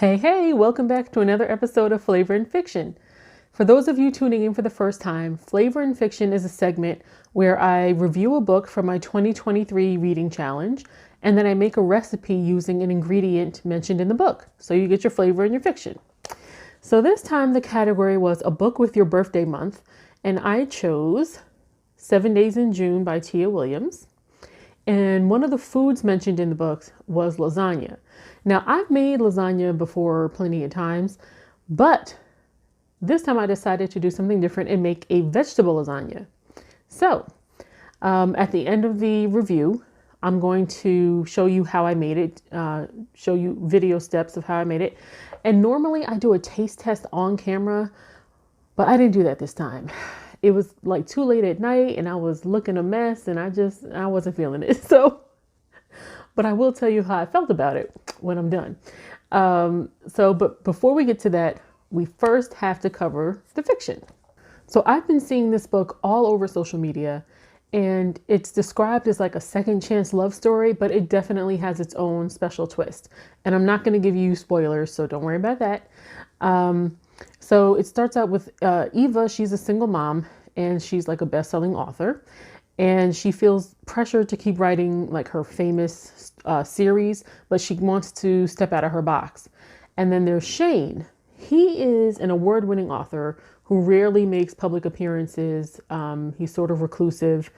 Hey, welcome back to another episode of Flavor and Fiction. For those of you tuning in for the first time, Flavor and Fiction is a segment where I review a book from my 2023 reading challenge, and then I make a recipe using an ingredient mentioned in the book, so you get your flavor and your fiction. So this time the category was a book with your birthday month, and I chose 7 Days in June by Tia Williams. And one of the foods mentioned in the book was lasagna. Now, I've made lasagna before plenty of times, but this time I decided to do something different and make a vegetable lasagna. So, at the end of the review, I'm going to show you how I made it, show you video steps of how I made it. And normally I do a taste test on camera, but I didn't do that this time. It was like too late at night and I was looking a mess and I wasn't feeling it. But I will tell you how I felt about it when I'm done. But before we get to that, we first have to cover the fiction. So I've been seeing this book all over social media, and it's described as like a second chance love story, but it definitely has its own special twist. And I'm not going to give you spoilers, so don't worry about that. So it starts out with Eva. She's a single mom and she's like a best-selling author, and she feels pressure to keep writing like her famous series, but she wants to step out of her box. And then there's Shane. He is an award-winning author who rarely makes public appearances. He's sort of reclusive.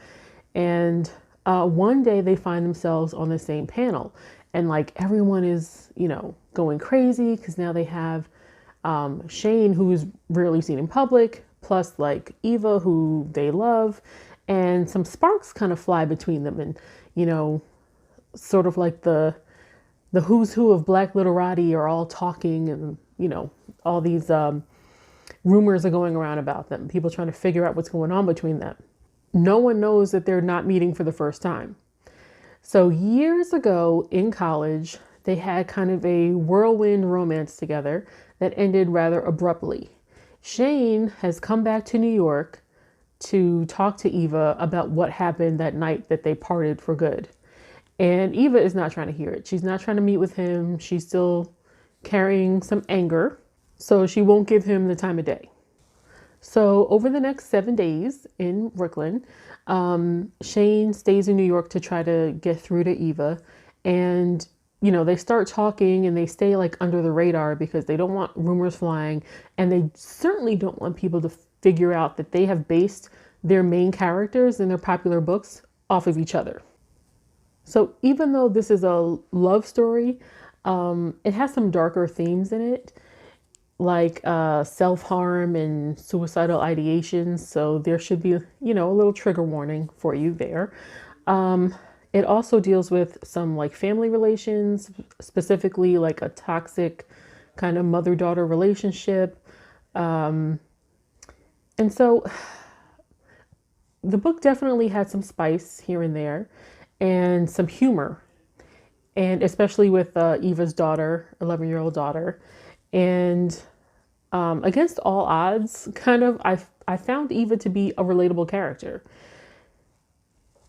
And one day they find themselves on the same panel, and like everyone is, going crazy because now they have Shane, who is rarely seen in public, plus like Eva, who they love, and some sparks kind of fly between them. And, sort of like the who's who of Black literati are all talking, and, all these rumors are going around about them. People trying to figure out what's going on between them. No one knows that they're not meeting for the first time. So years ago in college, they had kind of a whirlwind romance together that ended rather abruptly. Shane has come back to New York to talk to Eva about what happened that night that they parted for good. And Eva is not trying to hear it. She's not trying to meet with him. She's still carrying some anger, so she won't give him the time of day. So over the next 7 days in Brooklyn, Shane stays in New York to try to get through to Eva. And, they start talking and they stay like under the radar because they don't want rumors flying. And they certainly don't want people to figure out that they have based their main characters in their popular books off of each other. So even though this is a love story, it has some darker themes in it, like self-harm and suicidal ideations. So there should be, a little trigger warning for you there. It also deals with some like family relations, specifically like a toxic kind of mother-daughter relationship. And so the book definitely had some spice here and there and some humor, and especially with Eva's daughter, 11-year-old daughter. And against all odds, I found Eva to be a relatable character.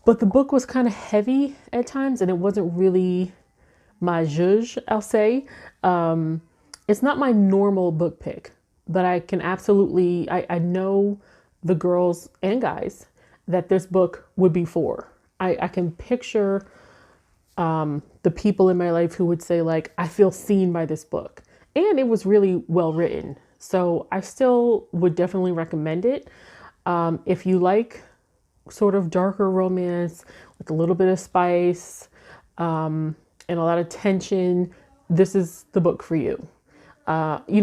But the book was kind of heavy at times, and it wasn't really my zhuzh, I'll say. It's not my normal book pick, but I can absolutely, I know the girls and guys that this book would be for. I can picture the people in my life who would say, like, I feel seen by this book. And it was really well written. So I still would definitely recommend it. If you like sort of darker romance with a little bit of spice and a lot of tension, this is the book for you. I'm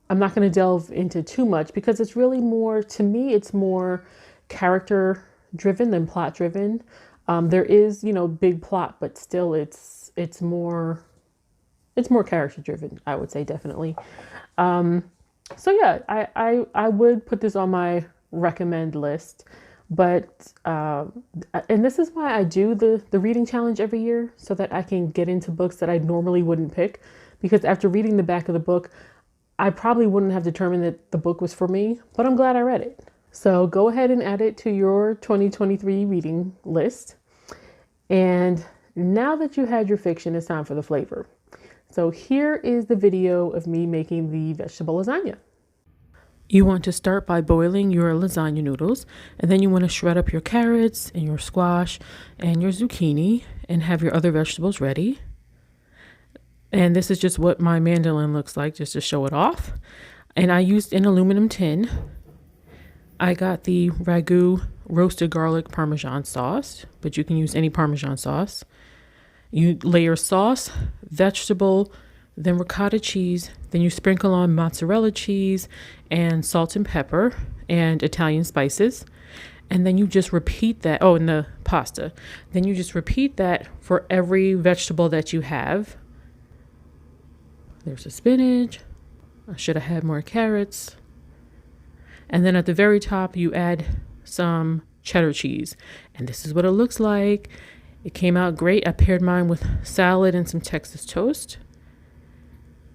not going to delve into too much because it's really more, to me, it's more character driven than plot driven. There is, big plot, but still it's more character driven, I would say, definitely. So yeah, I would put this on my recommend list, but, and this is why I do the reading challenge every year, so that I can get into books that I normally wouldn't pick, because after reading the back of the book, I probably wouldn't have determined that the book was for me, but I'm glad I read it. So go ahead and add it to your 2023 reading list. And now that you had your fiction, it's time for the flavor. So here is the video of me making the vegetable lasagna. You want to start by boiling your lasagna noodles, and then you want to shred up your carrots and your squash and your zucchini and have your other vegetables ready. And this is just what my mandolin looks like, just to show it off. And I used an aluminum tin. I got the Ragu roasted garlic Parmesan sauce, but you can use any Parmesan sauce. You layer sauce, vegetable, then ricotta cheese, then you sprinkle on mozzarella cheese and salt and pepper and Italian spices. And then you just repeat that. Oh, and the pasta. Then you just repeat that for every vegetable that you have. There's the spinach. I should have had more carrots. And then at the very top, you add some cheddar cheese. And this is what it looks like. It came out great. I paired mine with salad and some Texas toast.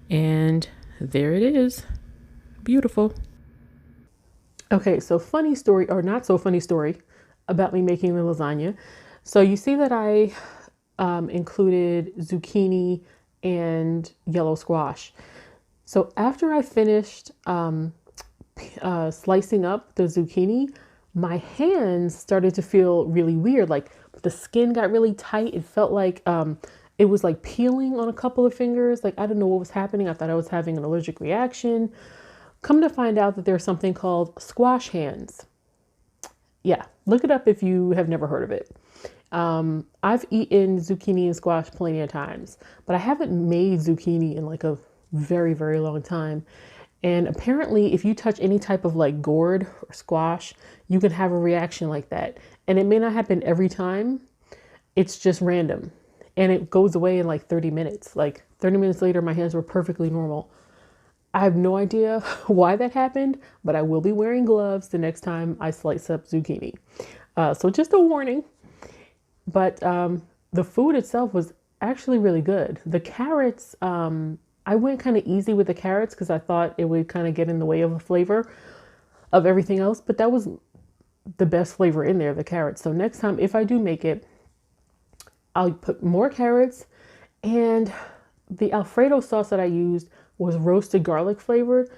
And there it is. Beautiful. Okay, so funny story, or not so funny story, about me making the lasagna. So you see that I included zucchini and yellow squash. So after I finished slicing up the zucchini, my hands started to feel really weird. Like the skin got really tight. It felt like it was like peeling on a couple of fingers. Like, I don't know what was happening. I thought I was having an allergic reaction. Come to find out that there's something called squash hands. Yeah, look it up if you have never heard of it. I've eaten zucchini and squash plenty of times, but I haven't made zucchini in like a very, very long time. And apparently if you touch any type of like gourd or squash, you can have a reaction like that. And it may not happen every time. It's just random. And it goes away in like 30 minutes. Like 30 minutes later, my hands were perfectly normal. I have no idea why that happened, but I will be wearing gloves the next time I slice up zucchini. So just a warning. But the food itself was actually really good. The carrots, I went kind of easy with the carrots because I thought it would kind of get in the way of the flavor of everything else. But that was the best flavor in there, the carrots. So next time, if I do make it, I'll put more carrots. And the Alfredo sauce that I used was roasted garlic flavored.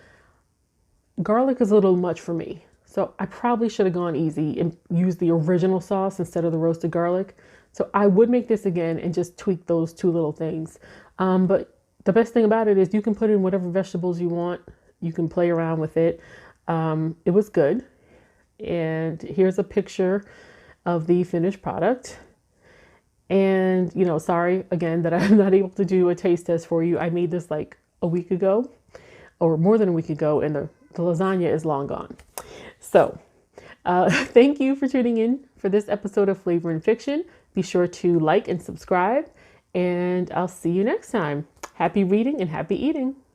Garlic is a little much for me. So I probably should have gone easy and used the original sauce instead of the roasted garlic. So I would make this again and just tweak those two little things. But the best thing about it is you can put in whatever vegetables you want. You can play around with it. It was good. And here's a picture of the finished product. And, you know, sorry again that I'm not able to do a taste test for you. I made this like a week ago or more than a week ago, and the lasagna is long gone. So thank you for tuning in for this episode of Flavor and Fiction. Be sure to like and subscribe, and I'll see you next time. Happy reading and happy eating.